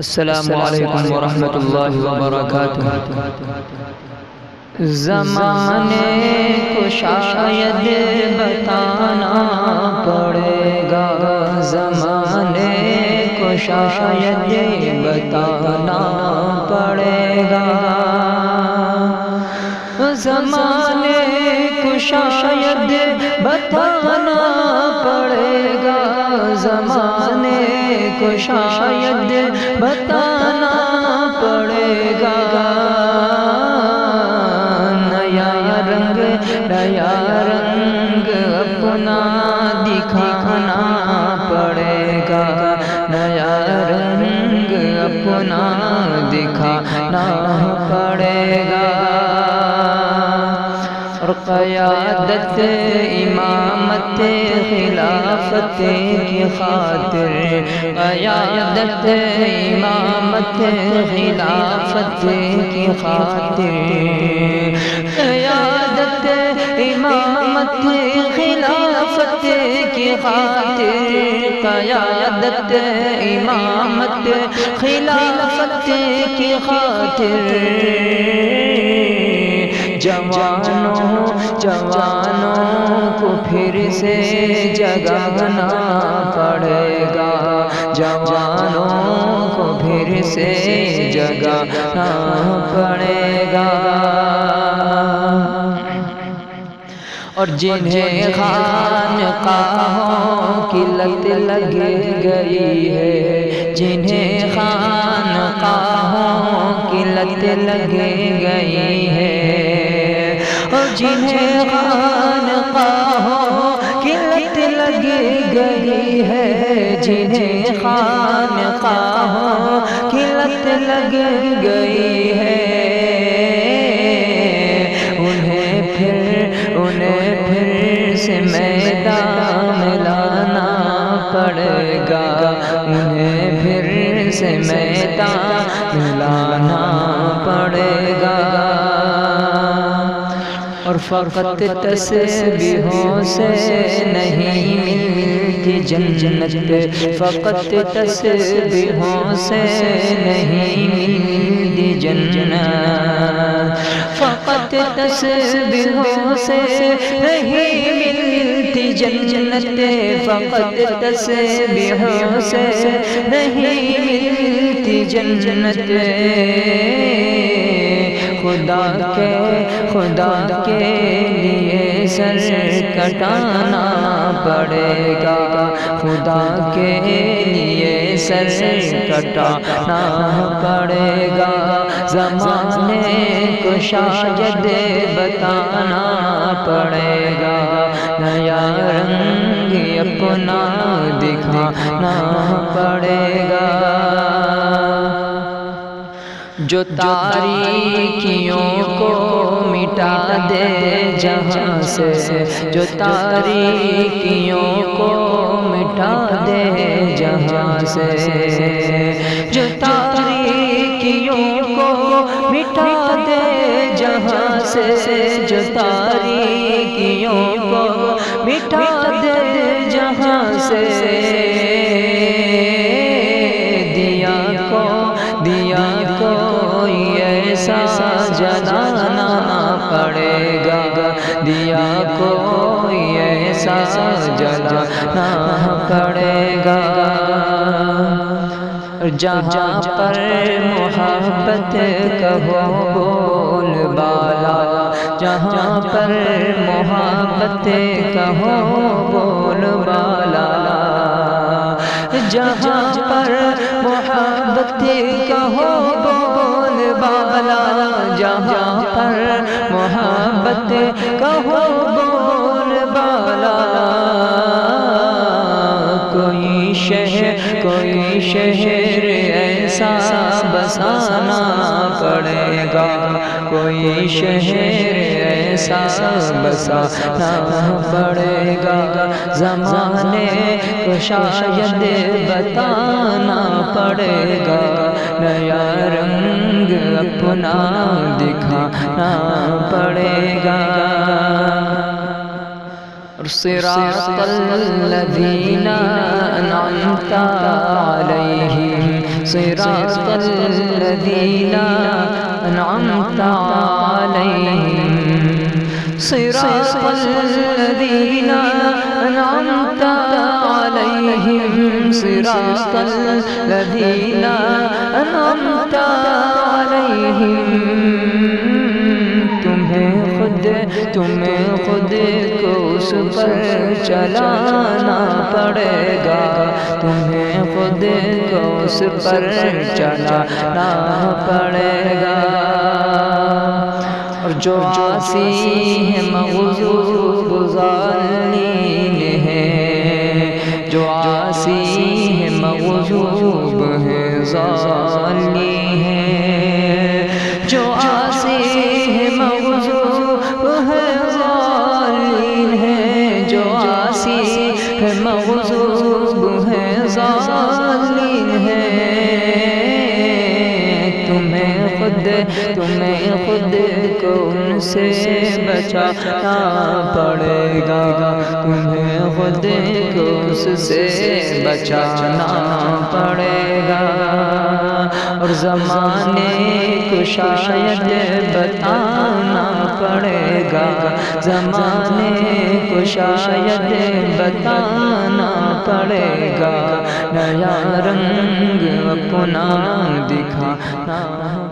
السلام علیکم ورحمۃ اللہ وبرکاتہ۔ زمانے کو شاید بتانا پڑے گا، زمانے کو شاید بتانا پڑے گا، زمانے کو شاید بتانا پڑے گا، زمانے کو شاید بتانا پڑے گا، نیا رنگ اپنا دکھانا پڑے گا، نیا رنگ اپنا دکھانا پڑے گا، اور قیادت امامت خلافت کی خاطر، قیادت امامت خلافت کی خاطر، قیادت امامت خلافت کی خاطر، قیادت امامت خلافت کی خاطر، جوانوں کو پھر سے جگانا پڑے گا، جوانوں کو پھر سے جگانا پڑے گا، اور جنہیں خانقاہوں کی لت لگ گئی ہے، جنہیں خانقاہوں کی لت لگ گئی ہے، اور جنہیں خانقاہوں کی لت لگ گئی ہے، جنہیں خانقاہوں کی لت لگ گئی ہے، انہیں پھر سے میدان میں لانا پڑے گا، انہیں پھر سے میدان میں لانا پڑے گا، اور فقط تسبیحوں سے نہیں ملتی جنت، فقط تسبیحوں سے نہیں ملتی جنت، فقط تسبیحوں سے نہیں ملتی جنت، فقط تسبیحوں سے نہیں ملتی جنت، خدا کے لیے سر کٹانا پڑے گا، خدا کے لیے سر کٹانا پڑے گا، زمانے کو شاید بتانا پڑے گا، نیا رنگ اپنا دکھانا پڑے گا، جو تاریکیوں کو مٹا دے جہاں سے، جو تاریکیوں کو مٹا دے جہاں سے، جو تاریکیوں کو مٹا دے جہاں سے، جو تاریکیوں کو مٹا دے جہاں سے، دیا کوئی ایسا جلانا پڑے گا، دیا کوئی ایسا جلانا پڑے گا، جہاں پر محبت کا ہو بول بالا، جہاں پر محبت کا ہو بول بالا، جہاں پر محبت کا ہو بول بالا، جہاں پر محبت کا ہو بول بالا، کوئی شہر ایسا بسانا پڑے گا، کوئی شہر ایسا بسانا پڑے گا، زمانے کو شاید بتانا پڑے گا، نیا رنگ اپنا دکھانا پڑے گا، صراط الذین انعمت علیہم صراط الذین انعمت علیہم صراط الذین انعمت علیہم صراط الذین انعمت علیہم تمہیں خود کو اس پر چلانا پڑے گا تمہیں خود کو اس پر چلانا پڑے گا اور جو عاصی ہے مغضوب ظالمین ہے جو عاصی ہے مغضوب ہے ظالمین ہے جو عاصی ہے مغضوب ہے ظالمین ہے جو عاصی ہے مغضوب ہے ظالمین ہے تمہیں خود کو ان سے بچانا پڑے گا تمہیں خود کو اس سے بچانا پڑے گا اور زمانے کو شاید بتانا پڑے گا زمانے کو شاید بتانا پڑے گا نیا رنگ اپنا دکھانا